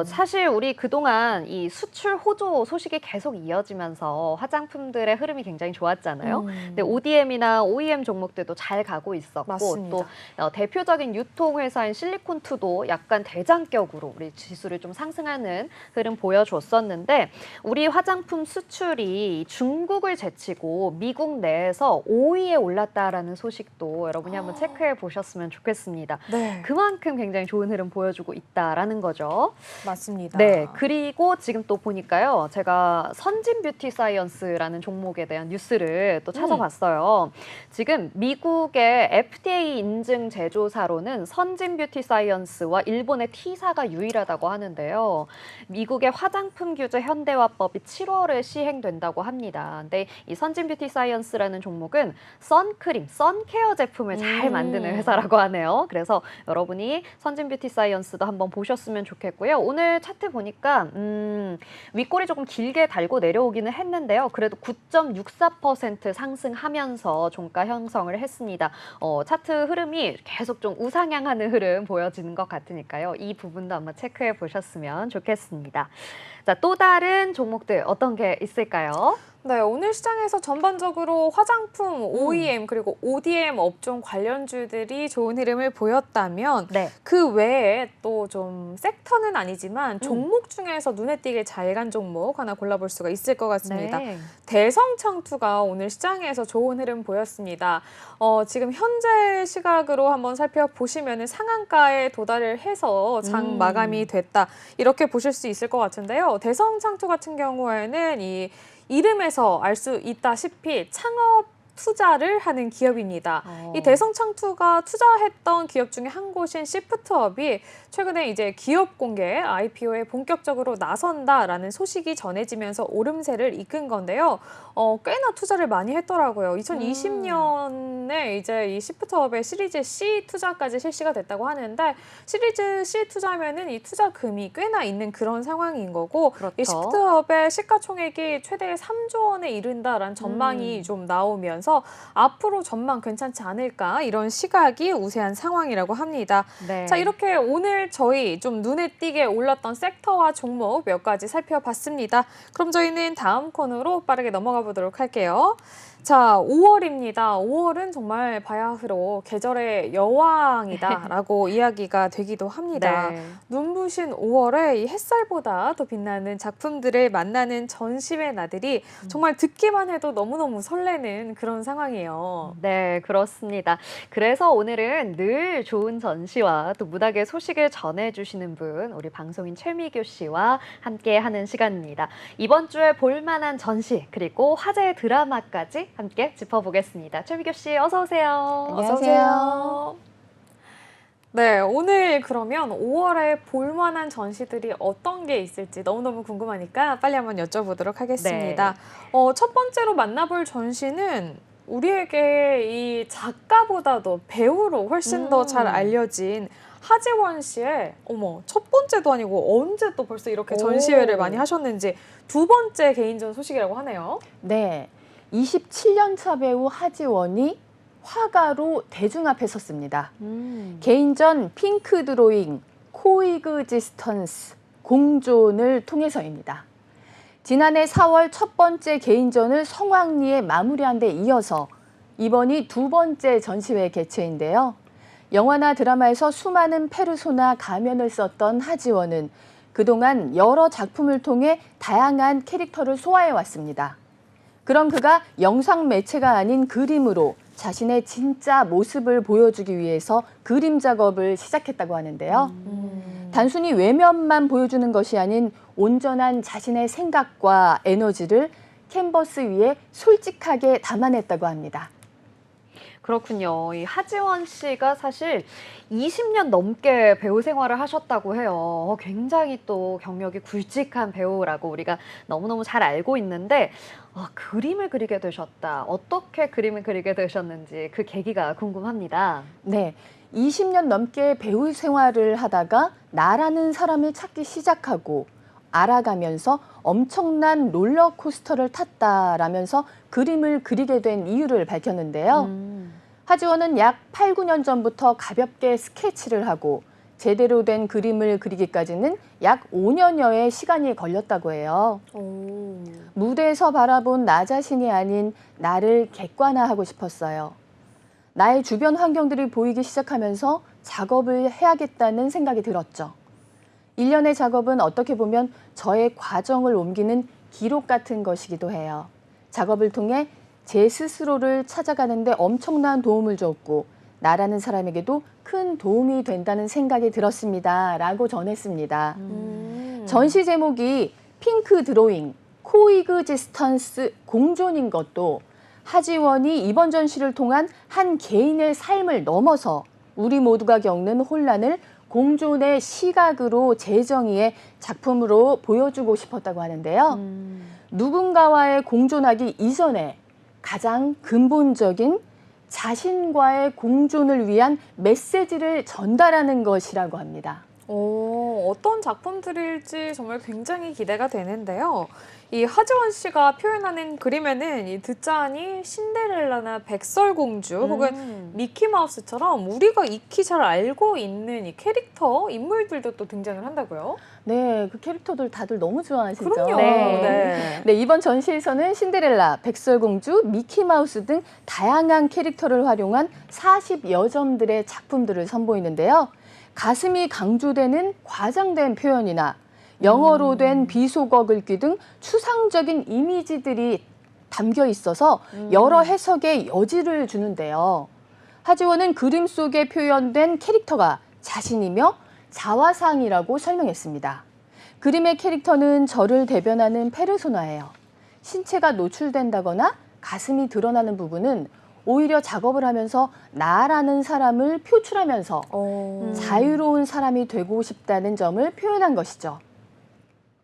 사실 우리 그동안 이 수출 호조 소식이 계속 이어지면서 화장품들의 흐름이 굉장히 좋았잖아요. 근데 ODM이나 OEM 종목들도 잘 가고 있었고 맞습니다. 또 대표적인 유통회사인 실리콘2도 약간 대장격으로 우리 지수를 좀 상승하는 흐름 보여줬었는데 우리 화장품 수출이 중국을 제치고 미국 내에서 5위에 올랐다라는 소식도 여러분이 한번 체크해 보셨으면 좋겠습니다. 네. 그만큼 굉장히 좋은 흐름 보여주고 있다라는 거죠. 맞습니다. 네, 그리고 지금 또 보니까요. 제가 선진 뷰티 사이언스라는 종목에 대한 뉴스를 또 찾아봤어요. 지금 미국의 FDA 인증 제조사로는 선진 뷰티 사이언스와 일본의 T사가 하나가 유일하다고 하는데요. 미국의 화장품 규제 현대화법이 7월에 시행된다고 합니다. 근데 이 선진 뷰티 사이언스라는 종목은 선크림, 선케어 제품을 잘 만드는 회사라고 하네요. 그래서 여러분이 선진 뷰티 사이언스도 한번 보셨으면 좋겠고요. 오늘 차트 보니까 윗꼬리 조금 길게 달고 내려오기는 했는데요. 그래도 9.64% 상승하면서 종가 형성을 했습니다. 차트 흐름이 계속 좀 우상향하는 흐름 보여지는 것 같으니까요. 이 부분도 한번 체크해 보셨으면 좋겠습니다. 자, 또 다른 종목들 어떤 게 있을까요? 네, 오늘 시장에서 전반적으로 화장품, OEM 그리고 ODM 업종 관련주들이 좋은 흐름을 보였다면 네. 그 외에 또 좀 섹터는 아니지만 종목 중에서 눈에 띄게 잘 간 종목 하나 골라볼 수가 있을 것 같습니다. 네. 대성창투가 오늘 시장에서 좋은 흐름 보였습니다. 지금 현재 시각으로 한번 살펴보시면 상한가에 도달을 해서 장 마감이 됐다. 이렇게 보실 수 있을 것 같은데요. 대성창투 같은 경우에는 이 이름에서 알 수 있다시피 창업 투자를 하는 기업입니다. 이 대성창투가 투자했던 기업 중에 한 곳인 시프트업이 최근에 이제 기업 공개 IPO에 본격적으로 나선다라는 소식이 전해지면서 오름세를 이끈 건데요. 꽤나 투자를 많이 했더라고요. 2020년에 이제 이 시프트업의 시리즈 C 투자까지 실시가 됐다고 하는데 시리즈 C 투자면은 이 투자금이 꽤나 있는 그런 상황인 거고 그렇죠. 이 시프트업의 시가총액이 최대 3조 원에 이른다라는 전망이 좀 나오면서 앞으로 전망 괜찮지 않을까 이런 시각이 우세한 상황이라고 합니다. 네. 자, 이렇게 오늘 저희 좀 눈에 띄게 올랐던 섹터와 종목 몇 가지 살펴봤습니다. 그럼 저희는 다음 코너로 빠르게 넘어가 보도록 할게요. 자, 5월입니다. 5월은 정말 바야흐로 계절의 여왕이다라고 이야기가 되기도 합니다. 네. 눈부신 5월에 이 햇살보다 더 빛나는 작품들을 만나는 전시회 나들이 정말 듣기만 해도 너무너무 설레는 그런 상황이에요. 네, 그렇습니다. 그래서 오늘은 늘 좋은 전시와 또 무닥의 소식을 전해주시는 분, 우리 방송인 최미교 씨와 함께하는 시간입니다. 이번 주에 볼만한 전시 그리고 화제의 드라마까지 함께 짚어보겠습니다. 최미교 씨, 어서 오세요. 어서오세요. 네, 오늘 그러면 5월에 볼만한 전시들이 어떤 게 있을지 너무너무 궁금하니까 빨리 한번 여쭤보도록 하겠습니다. 첫 번째로 만나볼 전시는 우리에게 이 작가보다도 배우로 훨씬 더 잘 알려진 하지원 씨의 첫 번째도 아니고 언제 또 벌써 이렇게 전시회를 많이 하셨는지 두 번째 개인전 소식이라고 하네요. 네, 27년 차 배우 하지원이 화가로 대중 앞에 섰습니다. 개인전 핑크 드로잉, 코익지스턴스, 공존을 통해서입니다. 지난해 4월 첫 번째 개인전을 성황리에 마무리한 데 이어서 이번이 두 번째 전시회 개최인데요. 영화나 드라마에서 수많은 페르소나 가면을 썼던 하지원은 그동안 여러 작품을 통해 다양한 캐릭터를 소화해왔습니다. 그런 그가 영상 매체가 아닌 그림으로 자신의 진짜 모습을 보여주기 위해서 그림 작업을 시작했다고 하는데요. 단순히 외면만 보여주는 것이 아닌 온전한 자신의 생각과 에너지를 캔버스 위에 솔직하게 담아냈다고 합니다. 그렇군요. 이 하지원 씨가 사실 20년 넘게 배우 생활을 하셨다고 해요. 굉장히 또 경력이 굵직한 배우라고 우리가 너무너무 잘 알고 있는데 그림을 그리게 되셨다. 어떻게 그림을 그리게 되셨는지 그 계기가 궁금합니다. 네, 20년 넘게 배우 생활을 하다가 나라는 사람을 찾기 시작하고 알아가면서 엄청난 롤러코스터를 탔다라면서 그림을 그리게 된 이유를 밝혔는데요. 하지원은 약 8, 9년 전부터 가볍게 스케치를 하고 제대로 된 그림을 그리기까지는 약 5년여의 시간이 걸렸다고 해요. 무대에서 바라본 나 자신이 아닌 나를 객관화하고 싶었어요. 나의 주변 환경들이 보이기 시작하면서 작업을 해야겠다는 생각이 들었죠. 1년의 작업은 어떻게 보면 저의 과정을 옮기는 기록 같은 것이기도 해요. 작업을 통해 제 스스로를 찾아가는 데 엄청난 도움을 줬고 나라는 사람에게도 큰 도움이 된다는 생각이 들었습니다. 라고 전했습니다. 전시 제목이 핑크 드로잉, 코익지스턴스, 공존인 것도 하지원이 이번 전시를 통한 한 개인의 삶을 넘어서 우리 모두가 겪는 혼란을 공존의 시각으로 재정의의 작품으로 보여주고 싶었다고 하는데요. 누군가와의 공존하기 이전에 가장 근본적인 자신과의 공존을 위한 메시지를 전달하는 것이라고 합니다. 어떤 작품들일지 정말 굉장히 기대가 되는데요. 이 하지원 씨가 표현하는 그림에는 이 듣자하니 신데렐라나 백설공주 혹은 미키마우스처럼 우리가 익히 잘 알고 있는 이 캐릭터, 인물들도 또 등장을 한다고요? 네, 그 캐릭터들 다들 너무 좋아하시죠? 그럼요. 네. 네, 이번 전시에서는 신데렐라, 백설공주, 미키마우스 등 다양한 캐릭터를 활용한 40여 점들의 작품들을 선보이는데요. 가슴이 강조되는 과장된 표현이나 영어로 된 비속어 글귀 등 추상적인 이미지들이 담겨 있어서 여러 해석의 여지를 주는데요. 하지원은 그림 속에 표현된 캐릭터가 자신이며 자화상이라고 설명했습니다. 그림의 캐릭터는 저를 대변하는 페르소나예요. 신체가 노출된다거나 가슴이 드러나는 부분은 오히려 작업을 하면서 나라는 사람을 표출하면서 자유로운 사람이 되고 싶다는 점을 표현한 것이죠.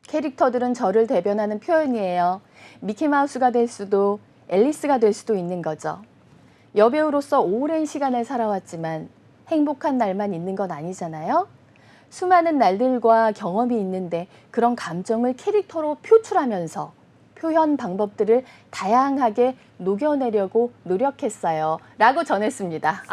캐릭터들은 저를 대변하는 표현이에요. 미키마우스가 될 수도 앨리스가 될 수도 있는 거죠. 여배우로서 오랜 시간을 살아왔지만 행복한 날만 있는 건 아니잖아요. 수많은 날들과 경험이 있는데 그런 감정을 캐릭터로 표출하면서 표현 방법들을 다양하게 녹여내려고 노력했어요. 라고 전했습니다.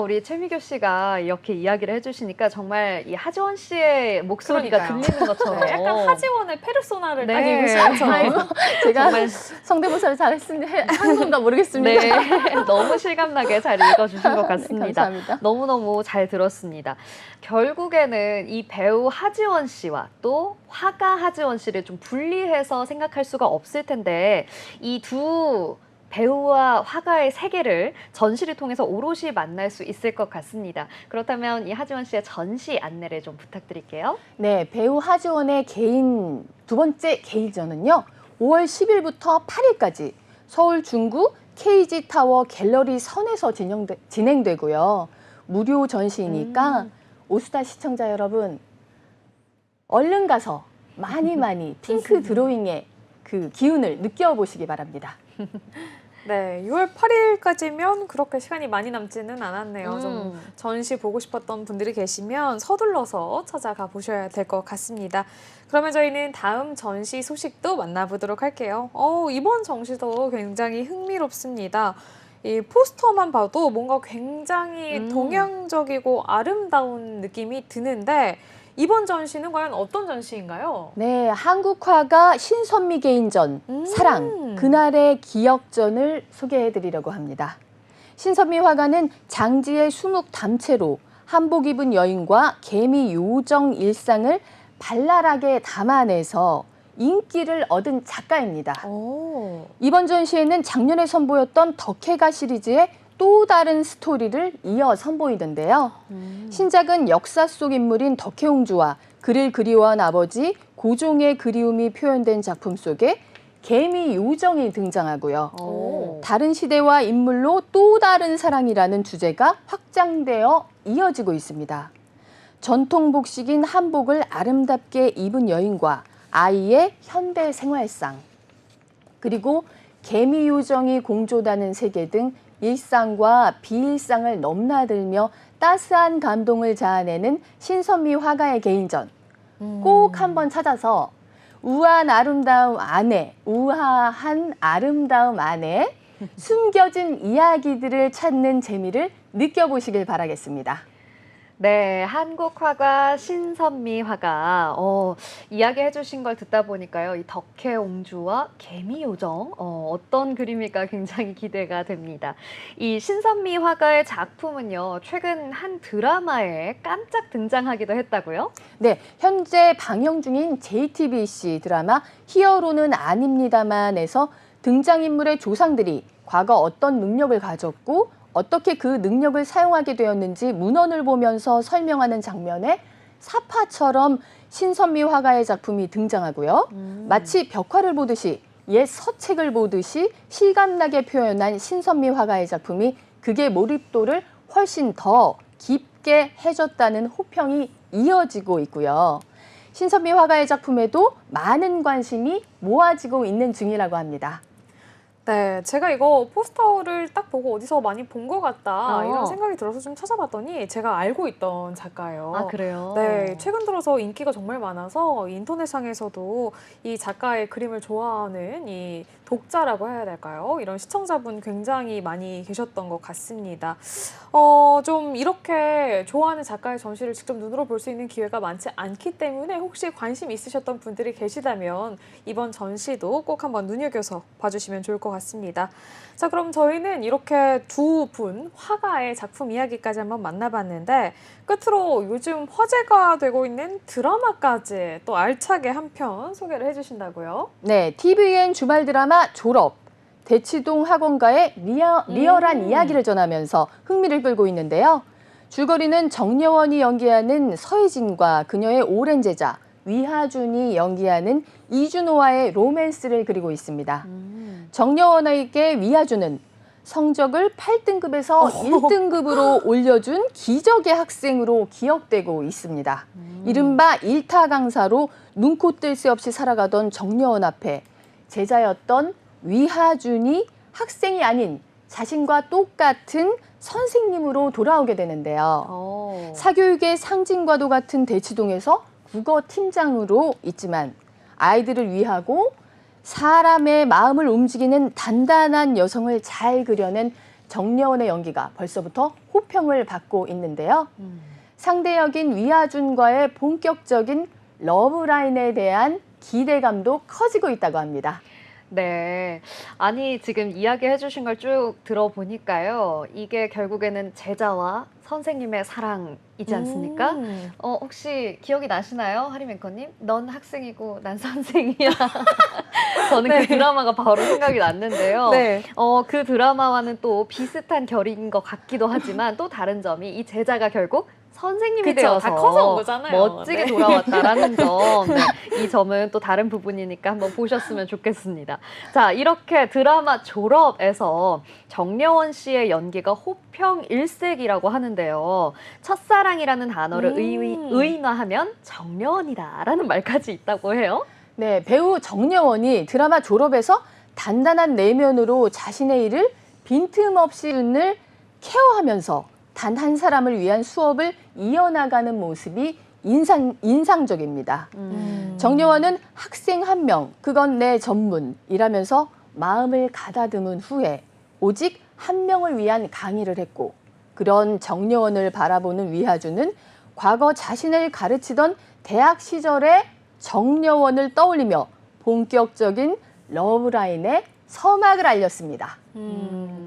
우리 최미교 씨가 이렇게 이야기를 해주시니까 정말 이 하지원 씨의 목소리가 그러니까요. 들리는 것처럼. 네, 약간 하지원의 페르소나를 딱 네. 입으신 것처럼. 아이고, 제가 정말 성대모사를 한 건가 모르겠습니다. 네, 너무 실감나게 잘 읽어주신 것 같습니다. 감사합니다. 너무너무 잘 들었습니다. 결국에는 이 배우 하지원 씨와 또 화가 하지원 씨를 좀 분리해서 생각할 수가 없을 텐데 이 두 배우와 화가의 세계를 전시를 통해서 오롯이 만날 수 있을 것 같습니다. 그렇다면 이 하지원 씨의 전시 안내를 좀 부탁드릴게요. 네, 배우 하지원의 개인 두 번째 개인전은요. 5월 10일부터 8일까지 서울 중구 KG타워 갤러리 선에서 진행되고요. 무료 전시이니까 오수다 시청자 여러분 얼른 가서 많이 핑크 드로잉의 그 기운을 느껴보시기 바랍니다. 네, 6월 8일까지면 그렇게 시간이 많이 남지는 않았네요. 좀 전시 보고 싶었던 분들이 계시면 서둘러서 찾아가 보셔야 될 것 같습니다. 그러면 저희는 다음 전시 소식도 만나보도록 할게요. 이번 전시도 굉장히 흥미롭습니다. 이 포스터만 봐도 뭔가 굉장히 동양적이고 아름다운 느낌이 드는데 이번 전시는 과연 어떤 전시인가요? 네, 한국화가 신선미 개인전, 사랑, 그날의 기억전을 소개해드리려고 합니다. 신선미 화가는 장지의 수묵 담채로 한복 입은 여인과 개미 요정 일상을 발랄하게 담아내서 인기를 얻은 작가입니다. 이번 전시에는 작년에 선보였던 덕혜가 시리즈의 또 다른 스토리를 이어 선보이던데요. 신작은 역사 속 인물인 덕혜옹주와 그를 그리워한 아버지 고종의 그리움이 표현된 작품 속에 개미 요정이 등장하고요. 다른 시대와 인물로 또 다른 사랑이라는 주제가 확장되어 이어지고 있습니다. 전통 복식인 한복을 아름답게 입은 여인과 아이의 현대 생활상, 그리고 개미 요정이 공존하는 세계 등 일상과 비일상을 넘나들며 따스한 감동을 자아내는 신선미 화가의 개인전. 꼭 한번 찾아서 우아한 아름다움 안에 숨겨진 이야기들을 찾는 재미를 느껴보시길 바라겠습니다. 네, 한국 화가 신선미 화가 이야기해 주신 걸 듣다 보니까요. 이 덕혜옹주와 개미요정 어떤 그림일까 굉장히 기대가 됩니다. 이 신선미 화가의 작품은요. 최근 한 드라마에 깜짝 등장하기도 했다고요? 네, 현재 방영 중인 JTBC 드라마 히어로는 아닙니다만에서 등장인물의 조상들이 과거 어떤 능력을 가졌고 어떻게 그 능력을 사용하게 되었는지 문헌을 보면서 설명하는 장면에 사파처럼 신선미 화가의 작품이 등장하고요. 마치 벽화를 보듯이 옛 서책을 보듯이 실감나게 표현한 신선미 화가의 작품이 극의 몰입도를 훨씬 더 깊게 함께 해줬다는 호평이 이어지고 있고요. 신선미 화가의 작품에도 많은 관심이 모아지고 있는 중이라고 합니다. 네, 제가 이거 포스터를 딱 보고 어디서 많이 본 것 같다 이런 어. 생각이 들어서 좀 찾아봤더니 제가 알고 있던 작가예요. 아, 그래요? 네, 최근 들어서 인기가 정말 많아서 인터넷상에서도 이 작가의 그림을 좋아하는 이 독자라고 해야 될까요? 이런 시청자분 굉장히 많이 계셨던 것 같습니다. 좀 이렇게 좋아하는 작가의 전시를 직접 눈으로 볼 수 있는 기회가 많지 않기 때문에 혹시 관심 있으셨던 분들이 계시다면 이번 전시도 꼭 한번 눈여겨서 봐주시면 좋을 것 같습니다. 자, 그럼 저희는 이렇게 두 분 화가의 작품 이야기까지 한번 만나봤는데 끝으로 요즘 화제가 되고 있는 드라마까지 또 알차게 한 편 소개를 해주신다고요? 네, TVN 주말 드라마 졸업. 대치동 학원가의 리얼한 이야기를 전하면서 흥미를 끌고 있는데요. 줄거리는 정여원이 연기하는 서혜진과 그녀의 오랜 제자 위하준이 연기하는 이준호와의 로맨스를 그리고 있습니다. 정여원에게 위하준은 성적을 8등급에서 1등급으로 올려준 기적의 학생으로 기억되고 있습니다. 이른바 일타 강사로 눈코 뜰 새 없이 살아가던 정여원 앞에 제자였던 위하준이 학생이 아닌 자신과 똑같은 선생님으로 돌아오게 되는데요. 사교육의 상징과도 같은 대치동에서 국어팀장으로 있지만 아이들을 위하고 사람의 마음을 움직이는 단단한 여성을 잘 그려낸 정여원의 연기가 벌써부터 호평을 받고 있는데요. 상대 역인 위하준과의 본격적인 러브라인에 대한 기대감도 커지고 있다고 합니다. 네. 아니, 지금 이야기해 주신 걸 쭉 들어보니까요. 이게 결국에는 제자와 선생님의 사랑이지 않습니까? 혹시 기억이 나시나요? 하림 앵커님? 넌 학생이고 난 선생이야. 저는 네. 그 드라마가 바로 생각이 났는데요. 네. 그 드라마와는 또 비슷한 결인 것 같기도 하지만 또 다른 점이 이 제자가 결국 선생님이 그쵸, 되어서 다 커서 온 거잖아요. 멋지게 네. 돌아왔다라는 점. 네, 이 점은 또 다른 부분이니까 한번 보셨으면 좋겠습니다. 자, 이렇게 드라마 졸업에서 정여원 씨의 연기가 호평 일색이라고 하는데요. 첫사랑이라는 단어를 의인화하면 정여원이다라는 말까지 있다고 해요. 네, 배우 정여원이 드라마 졸업에서 단단한 내면으로 자신의 일을 빈틈없이 을 케어하면서 단 한 사람을 위한 수업을 이어나가는 모습이 인상적입니다. 정여원은 학생 한 명, 그건 내 전문이라면서 마음을 가다듬은 후에 오직 한 명을 위한 강의를 했고 그런 정여원을 바라보는 위하준은 과거 자신을 가르치던 대학 시절의 정여원을 떠올리며 본격적인 러브라인의 서막을 알렸습니다.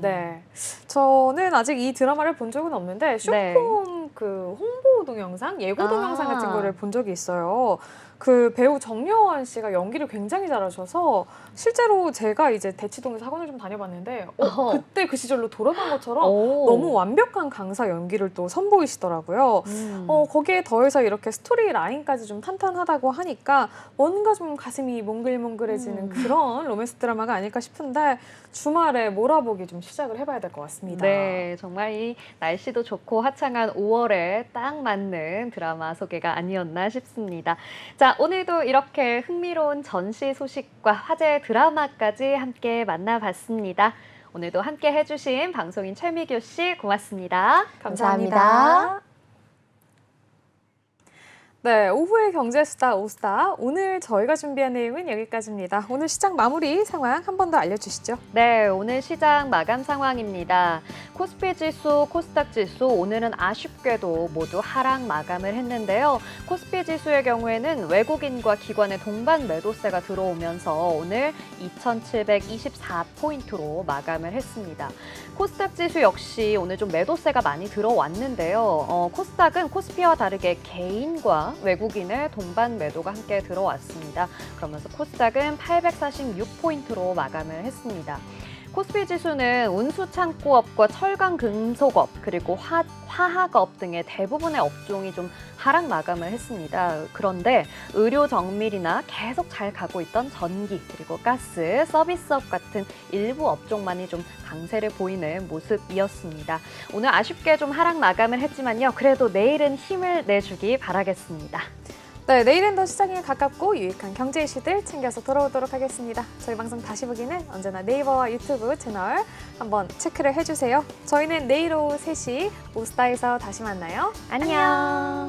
네. 저는 아직 이 드라마를 본 적은 없는데 쇼폼 그 홍보 동영상, 예고 동영상 같은 거를 본 적이 있어요. 그 배우 정여원 씨가 연기를 굉장히 잘하셔서 실제로 제가 이제 대치동에서 학원을 좀 다녀봤는데 그때 그 시절로 돌아간 것처럼 너무 완벽한 강사 연기를 또 선보이시더라고요. 거기에 더해서 이렇게 스토리 라인까지 좀 탄탄하다고 하니까 뭔가 좀 가슴이 몽글몽글해지는 그런 로맨스 드라마가 아닐까 싶은데 주말에 몰아보기 좀 시작을 해봐야 될 것 같습니다. 네, 정말 이 날씨도 좋고 화창한 5월에 딱 맞는 드라마 소개가 아니었나 싶습니다. 자, 오늘도 이렇게 흥미로운 전시 소식과 화제 드라마까지 함께 만나봤습니다. 오늘도 함께 해주신 방송인 최미교 씨 고맙습니다. 감사합니다. 네, 오후의 경제수다 오수다. 오늘 저희가 준비한 내용은 여기까지입니다. 오늘 시장 마무리 상황 한 번 더 알려주시죠. 네, 오늘 시장 마감 상황입니다. 코스피 지수, 코스닥 지수 오늘은 아쉽게도 모두 하락 마감을 했는데요. 코스피 지수의 경우에는 외국인과 기관의 동반 매도세가 들어오면서 오늘 2,724포인트로 마감을 했습니다. 코스닥 지수 역시 오늘 좀 매도세가 많이 들어왔는데요. 코스닥은 코스피와 다르게 개인과 외국인의 동반 매도가 함께 들어왔습니다. 그러면서 코스닥은 846포인트로 마감을 했습니다. 코스피 지수는 운수창고업과 철강금속업 그리고 화학업 등의 대부분의 업종이 좀 하락 마감을 했습니다. 그런데 의료 정밀이나 계속 잘 가고 있던 전기 그리고 가스, 서비스업 같은 일부 업종만이 좀 강세를 보이는 모습이었습니다. 오늘 아쉽게 좀 하락 마감을 했지만요. 그래도 내일은 힘을 내주기 바라겠습니다. 네, 내일은 더 시장에 가깝고 유익한 경제 이슈들 챙겨서 돌아오도록 하겠습니다. 저희 방송 다시 보기는 언제나 네이버와 유튜브 채널 한번 체크를 해주세요. 저희는 내일 오후 3시 오스타에서 다시 만나요. 안녕.